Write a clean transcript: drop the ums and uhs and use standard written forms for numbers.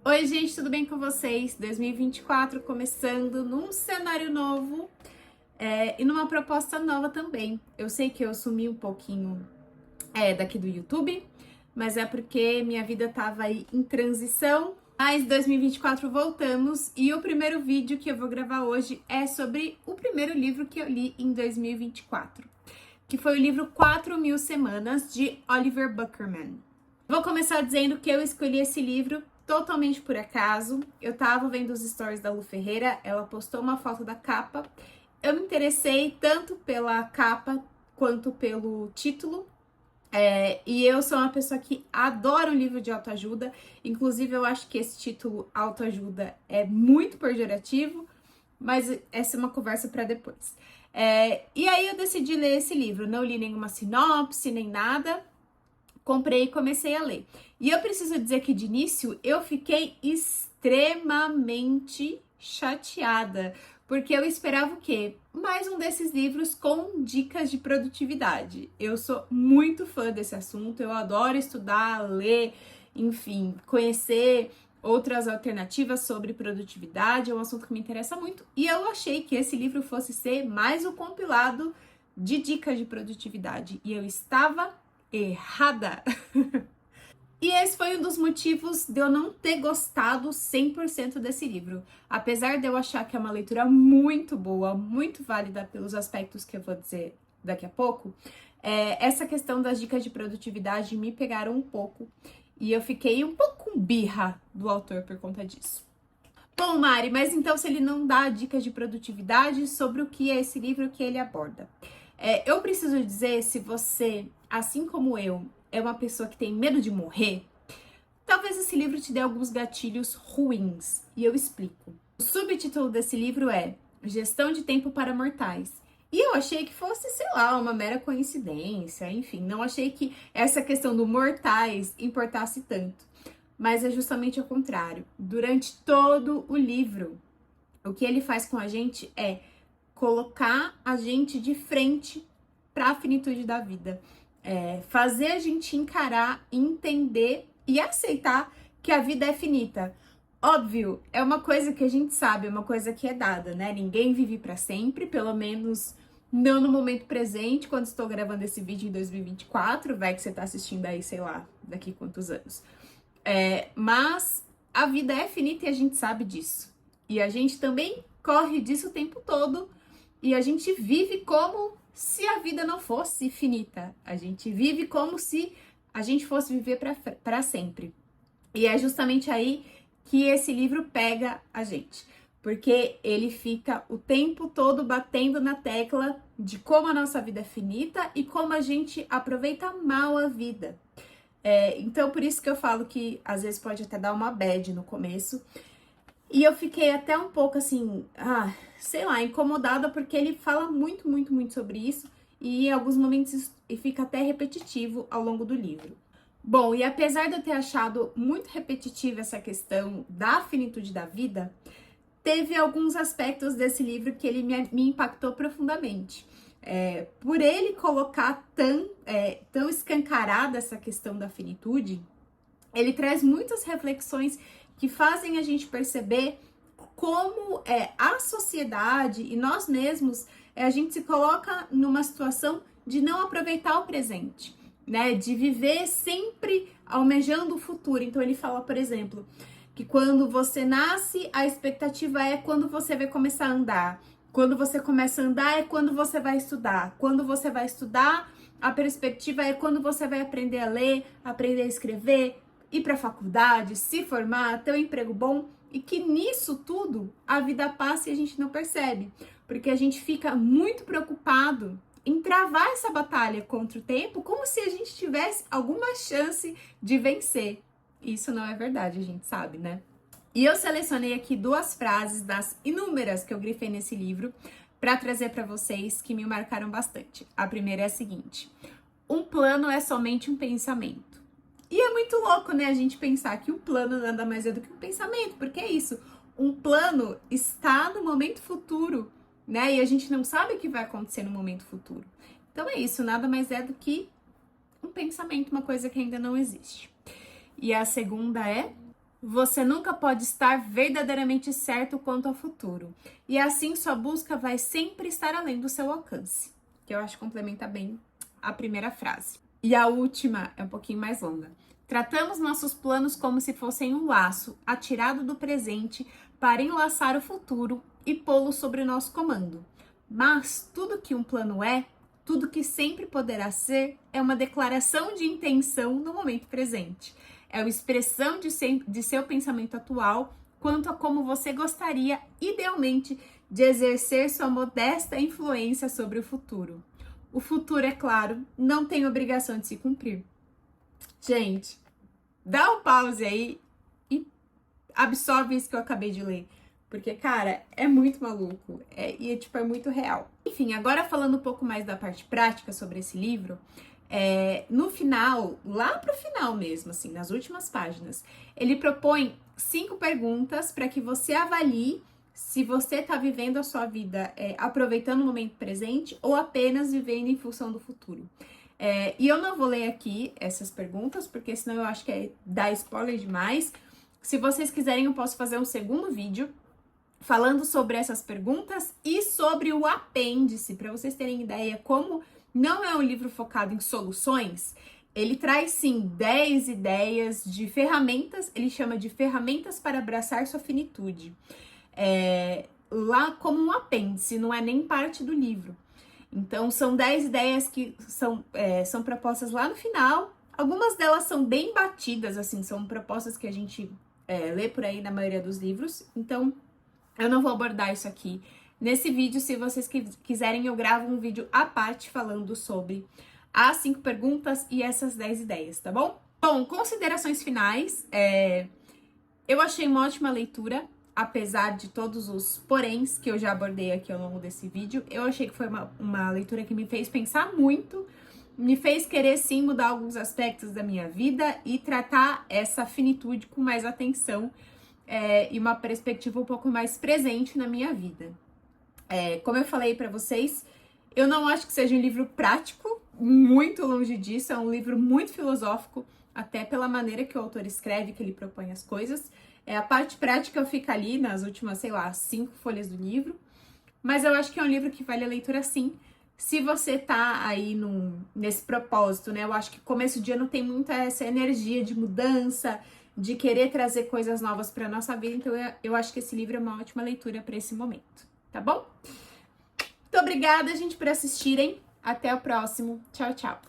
Oi, gente, tudo bem com vocês? 2024 começando num cenário novo e numa proposta nova também. Eu sei que eu sumi um pouquinho daqui do YouTube, mas é porque minha vida tava aí em transição. Mas 2024 voltamos e o primeiro vídeo que eu vou gravar hoje é sobre o primeiro livro que eu li em 2024, que foi o livro 4.000 Semanas, de Oliver Burkeman. Vou começar dizendo que eu escolhi esse livro totalmente por acaso. Eu tava vendo os stories da Lu Ferreira, ela postou uma foto da capa. Eu me interessei tanto pela capa quanto pelo título. E eu sou uma pessoa que adora um livro de autoajuda. Inclusive, eu acho que esse título, autoajuda, é muito pejorativo, mas essa é uma conversa para depois. E aí eu decidi ler esse livro. Não li nenhuma sinopse, nem nada. Comprei e comecei a ler. E eu preciso dizer que de início eu fiquei extremamente chateada, porque eu esperava o quê? Mais um desses livros com dicas de produtividade. Eu sou muito fã desse assunto, eu adoro estudar, ler, enfim, conhecer outras alternativas sobre produtividade, é um assunto que me interessa muito, e eu achei que esse livro fosse ser mais um compilado de dicas de produtividade, e eu estava errada. E esse foi um dos motivos de eu não ter gostado 100% desse livro. Apesar de eu achar que é uma leitura muito boa, muito válida pelos aspectos que eu vou dizer daqui a pouco, essa questão das dicas de produtividade me pegaram um pouco e eu fiquei um pouco com birra do autor por conta disso. Bom, Mari, mas então se ele não dá dicas de produtividade, sobre o que é esse livro que ele aborda? Eu preciso dizer, se você, assim como eu, é uma pessoa que tem medo de morrer, talvez esse livro te dê alguns gatilhos ruins, e eu explico. O subtítulo desse livro é Gestão de Tempo para Mortais. E eu achei que fosse, sei lá, uma mera coincidência, enfim, não achei que essa questão do mortais importasse tanto. Mas é justamente o contrário. Durante todo o livro, o que ele faz com a gente é colocar a gente de frente para a finitude da vida. Fazer a gente encarar, entender e aceitar que a vida é finita. Óbvio, é uma coisa que a gente sabe, é uma coisa que é dada, né? Ninguém vive para sempre, pelo menos não no momento presente, quando estou gravando esse vídeo em 2024, vai que você tá assistindo aí, sei lá, daqui quantos anos. Mas a vida é finita e a gente sabe disso. E a gente também corre disso o tempo todo. E a gente vive como se a vida não fosse finita. A gente vive como se a gente fosse viver para sempre. E é justamente aí que esse livro pega a gente. Porque ele fica o tempo todo batendo na tecla de como a nossa vida é finita e como a gente aproveita mal a vida. Então, por isso que eu falo que às vezes pode até dar uma bad no começo. E eu fiquei até um pouco assim, sei lá, incomodada, porque ele fala muito, muito, muito sobre isso. E em alguns momentos fica até repetitivo ao longo do livro. Bom, e apesar de eu ter achado muito repetitiva essa questão da finitude da vida, teve alguns aspectos desse livro que ele me impactou profundamente. Por ele colocar tão escancarada essa questão da finitude, ele traz muitas reflexões que fazem a gente perceber como a sociedade e nós mesmos, a gente se coloca numa situação de não aproveitar o presente, né? De viver sempre almejando o futuro. Então ele fala, por exemplo, que quando você nasce, a expectativa é quando você vai começar a andar. Quando você começa a andar é quando você vai estudar. Quando você vai estudar, a perspectiva é quando você vai aprender a ler, aprender a escrever, ir para a faculdade, se formar, ter um emprego bom, e que nisso tudo a vida passa e a gente não percebe, porque a gente fica muito preocupado em travar essa batalha contra o tempo, como se a gente tivesse alguma chance de vencer. Isso não é verdade, a gente sabe, né? E eu selecionei aqui 2 frases das inúmeras que eu grifei nesse livro para trazer para vocês que me marcaram bastante. A primeira é a seguinte: um plano é somente um pensamento. E é muito louco, né, a gente pensar que o plano nada mais é do que um pensamento, porque é isso, um plano está no momento futuro, né, e a gente não sabe o que vai acontecer no momento futuro. Então é isso, nada mais é do que um pensamento, uma coisa que ainda não existe. E a segunda é: Você nunca pode estar verdadeiramente certo quanto ao futuro. E assim sua busca vai sempre estar além do seu alcance. Que eu acho que complementa bem a primeira frase. E a última é um pouquinho mais longa. Tratamos nossos planos como se fossem um laço atirado do presente para enlaçar o futuro e pô-lo sobre o nosso comando. Mas tudo que um plano é, tudo que sempre poderá ser, é uma declaração de intenção no momento presente. É uma expressão de seu pensamento atual quanto a como você gostaria, idealmente, de exercer sua modesta influência sobre o futuro. O futuro, é claro, não tem obrigação de se cumprir. Gente, dá um pause aí e absorve isso que eu acabei de ler. Porque, cara, é muito maluco. É muito real. Enfim, agora falando um pouco mais da parte prática sobre esse livro, no final, lá pro final mesmo, assim, nas últimas páginas, ele propõe 5 perguntas para que você avalie se você está vivendo a sua vida aproveitando o momento presente ou apenas vivendo em função do futuro. E eu não vou ler aqui essas perguntas, porque senão eu acho que é dar spoiler demais. Se vocês quiserem, eu posso fazer um segundo vídeo falando sobre essas perguntas e sobre o apêndice, para vocês terem ideia como não é um livro focado em soluções. Ele traz sim 10 ideias de ferramentas, ele chama de ferramentas para abraçar sua finitude. Lá como um apêndice, não é nem parte do livro. Então, são 10 ideias que são propostas lá no final. Algumas delas são bem batidas, assim, são propostas que a gente lê por aí na maioria dos livros. Então, eu não vou abordar isso aqui nesse vídeo. Se vocês quiserem, eu gravo um vídeo à parte falando sobre as 5 perguntas e essas 10 ideias, tá bom? Bom, considerações finais. Eu achei uma ótima leitura. Apesar de todos os poréns que eu já abordei aqui ao longo desse vídeo, eu achei que foi uma leitura que me fez pensar muito, me fez querer sim mudar alguns aspectos da minha vida e tratar essa finitude com mais atenção e uma perspectiva um pouco mais presente na minha vida. Como eu falei para vocês, eu não acho que seja um livro prático, muito longe disso, é um livro muito filosófico, até pela maneira que o autor escreve, que ele propõe as coisas. A parte prática fica ali nas últimas, 5 folhas do livro. Mas eu acho que é um livro que vale a leitura sim. Se você tá aí nesse propósito, né? Eu acho que começo de ano tem muita essa energia de mudança, de querer trazer coisas novas para nossa vida. Então eu acho que esse livro é uma ótima leitura para esse momento, tá bom? Muito obrigada, gente, por assistirem. Até o próximo. Tchau, tchau.